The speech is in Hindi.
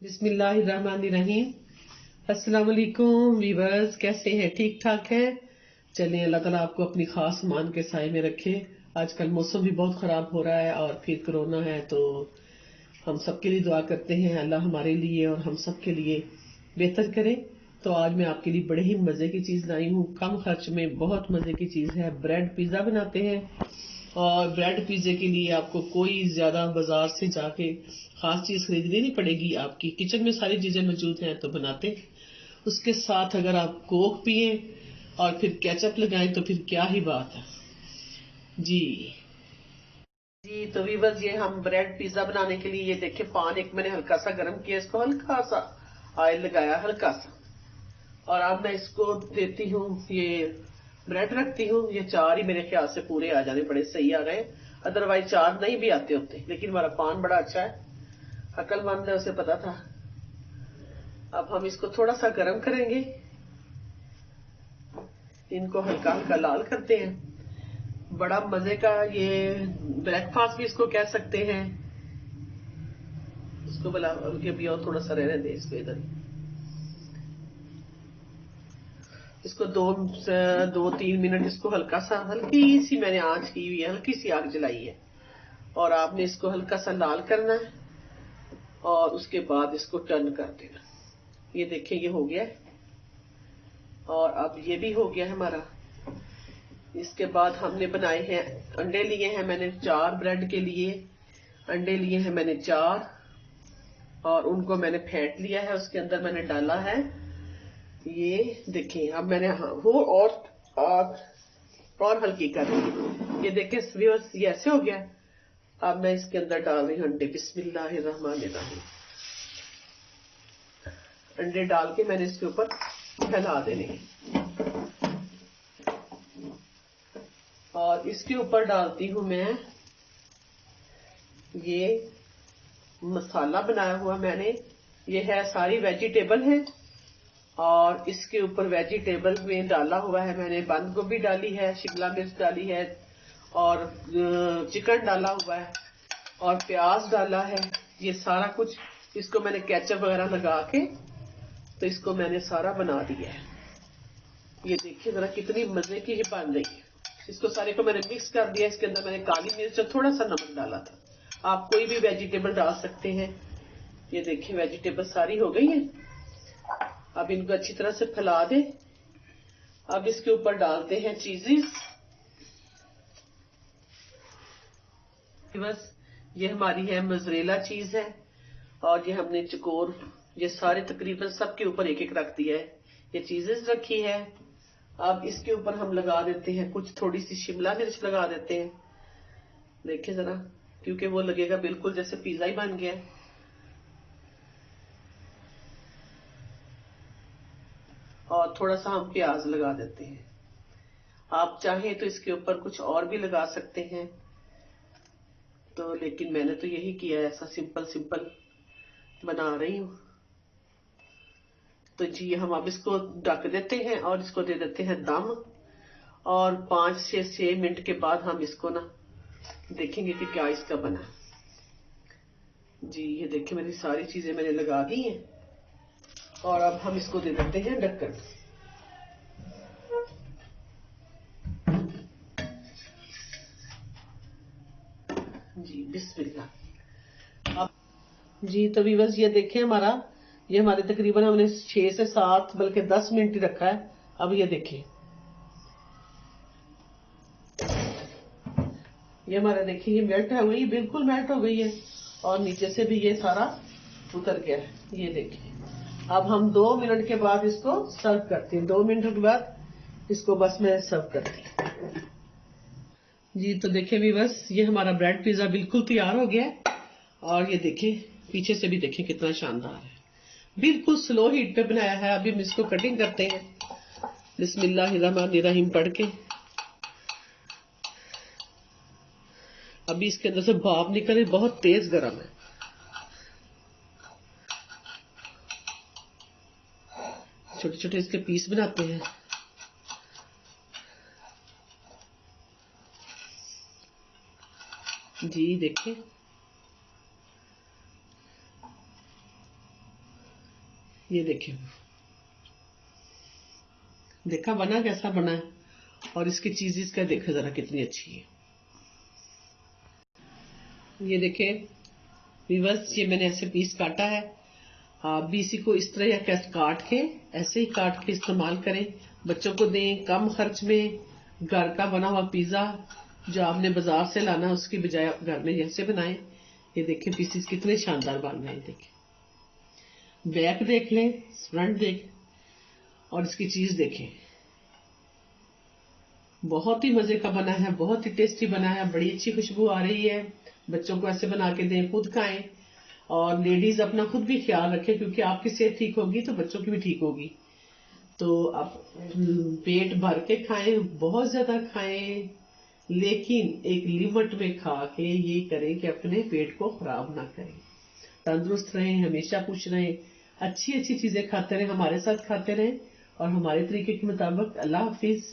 बिस्मिल्लाहिर्रहमानिर्रहीम। अस्सलाम वालेकुम वीवर्स, कैसे हैं? ठीक ठाक हैं? चलिए, अल्लाह ताला आपको अपनी खास मान के साए में रखे। आजकल मौसम भी बहुत ख़राब हो रहा है और फिर कोरोना है, तो हम सबके लिए दुआ करते हैं अल्लाह हमारे लिए और हम सब के लिए बेहतर करे। तो आज मैं आपके लिए बड़े ही मज़े की चीज़ लाई हूँ, कम खर्च में बहुत मज़े की चीज़ है। ब्रेड पिज़्ज़ा बनाते हैं और ब्रेड पिज़्ज़े के लिए आपको कोई ज़्यादा बाजार से जाके खास चीज़ खरीदनी नहीं पड़ेगी, आपकी किचन में सारी चीज़ें मौजूद हैं तो बनाते। उसके साथ अगर आप कोक पिए और फिर केचप लगाएं तो फिर क्या ही बात है। जी जी, तो वीवर्स, ये हम ब्रेड पिज्जा बनाने के लिए ये देखिए पान एक मैंने हल्का सा गर्म किया, इसको हल्का सा ऑयल लगाया, हल्का सा। और अब मैं इसको देती हूँ, ये ब्रेड रखती हूँ। ये चार ही मेरे ख्याल से पूरे आ जाने, बड़े सही आ गए, अदरवाइज चार नहीं भी आते होते। लेकिन हमारा पान बड़ा अच्छा है, अक्लमंद है, उसे पता था। अब हम इसको थोड़ा सा गर्म करेंगे, इनको हल्का हल्का लाल करते हैं। बड़ा मजे का ये ब्रेकफास्ट भी इसको कह सकते हैं। इसको बोला उनके भी और थोड़ा सा रहने दे, इसको इधर इसको दो तीन मिनट इसको हल्का सा, हल्की सी मैंने आंच की हुई है, हल्की सी आग जलाई है। और आपने इसको हल्का सा लाल करना है और उसके बाद इसको टर्न कर देना। ये देखिए, ये हो गया है और अब ये भी हो गया है हमारा। इसके बाद हमने बनाए हैं अंडे, लिए हैं मैंने चार, ब्रेड के लिए अंडे लिए हैं मैंने चार और उनको मैंने फेंट लिया है। उसके अंदर मैंने डाला है, ये देखिए। अब मैंने वो और और हल्की कर दी। ये देखिए व्यूअर्स, ये ऐसे हो गया। अब मैं इसके अंदर डाल रही हूँ अंडे। बिस्मिल्लाहिर्रहमानिर्रहीम। अंडे डाल के मैंने इसके ऊपर फैला देने और इसके ऊपर डालती हूँ मैं ये मसाला बनाया हुआ मैंने। ये है सारी वेजिटेबल है और इसके ऊपर वेजिटेबल में डाला हुआ है मैंने बंद गोभी डाली है, शिमला मिर्च डाली है और चिकन डाला हुआ है और प्याज डाला है। ये सारा कुछ इसको मैंने केचप वगैरह लगा के तो इसको मैंने सारा बना दिया है। ये देखिए जरा कितनी मजे की ये बन रही है। इसको सारे को मैंने मिक्स कर दिया। इसके अंदर मैंने काली मिर्च और थोड़ा सा नमक डाला था। आप कोई भी वेजिटेबल डाल सकते हैं। ये देखिए वेजिटेबल सारी हो गई है। अब इनको अच्छी तरह से फैला दें। अब इसके ऊपर डालते हैं चीजेस। बस ये हमारी है मोज़रेला चीज है और ये हमने चकोर, ये सारे तकरीबन सबके ऊपर एक एक रख दिया है। ये चीजेस रखी है। अब इसके ऊपर हम लगा देते हैं कुछ, थोड़ी सी शिमला मिर्च लगा देते हैं। देखिए जरा, क्योंकि वो लगेगा बिल्कुल जैसे पिज्जा ही बन गया। और थोड़ा सा हम प्याज लगा देते हैं। आप चाहें तो इसके ऊपर कुछ और भी लगा सकते हैं, तो लेकिन मैंने तो यही किया है, ऐसा सिंपल सिंपल बना रही हूँ। तो जी, हम अब इसको ढक देते हैं और इसको दे देते हैं दम। और 5 से 6 मिनट के बाद हम इसको ना देखेंगे कि क्या इसका बना। जी ये देखिए, मेरी सारी चीजें मैंने लगा दी हैं और अब हम इसको दे देते हैं ढक्कन। जी बिस्मिल्लाह। अब जी तो व्यूअर्स, ये देखिए ये हमारे तकरीबन हमने 6 से 7 बल्कि 10 मिनट ही रखा है। अब ये देखिए, ये हमारा देखिए ये मेल्ट है हुई, बिल्कुल मेल्ट हो गई है और नीचे से भी ये सारा उतर गया है। ये देखिए, अब हम 2 मिनट के बाद इसको सर्व करते हैं। 2 मिनट के बाद इसको बस मैं सर्व करती हूँ। जी तो देखिए व्यूअर्स, ये हमारा ब्रेड पिज्जा बिल्कुल तैयार हो गया है और ये देखिए पीछे से भी देखिए कितना शानदार है। बिल्कुल स्लो हीट पे बनाया है। अभी हम इसको कटिंग करते हैं बिस्मिल्लाहिर्रहमानिर्रहीम पढ़ के। अभी इसके अंदर से भाप निकल रही, बहुत तेज गर्म है। छोटे छोटे इसके पीस बनाते हैं। जी देखिए, ये देखिए, देखा बना कैसा बना है, और इसकी चीजेस का देखो जरा कितनी अच्छी है। ये देखिए व्यूअर्स, ये मैंने ऐसे पीस काटा है। आप भी इसी को इस तरह या कैसे काट के, ऐसे ही काट के इस्तेमाल करें, बच्चों को दें कम खर्च में। घर का बना हुआ पिज्जा जो आपने बाजार से लाना, उसकी बजाय आप घर में जैसे बनाएं। ये देखिए पीसेस कितने शानदार बन रहे हैं। देखिए बैक देख लें, फ्रंट देख, और इसकी चीज देखें, बहुत ही मजे का बना है, बहुत ही टेस्टी बना है, बड़ी अच्छी खुशबू आ रही है। बच्चों को ऐसे बना के दें, खुद खाएं, और लेडीज अपना खुद भी ख्याल रखें, क्योंकि आपकी सेहत ठीक होगी तो बच्चों की भी ठीक होगी। तो आप पेट भर के खाएं, बहुत ज्यादा खाएं, लेकिन एक लिमिट में खा के ये करें कि अपने पेट को खराब ना करें। तंदुरुस्त रहें, हमेशा खुश रहें, अच्छी अच्छी चीजें खाते रहें, हमारे साथ खाते रहें, और हमारे तरीके के मुताबिक। अल्लाह हाफिज।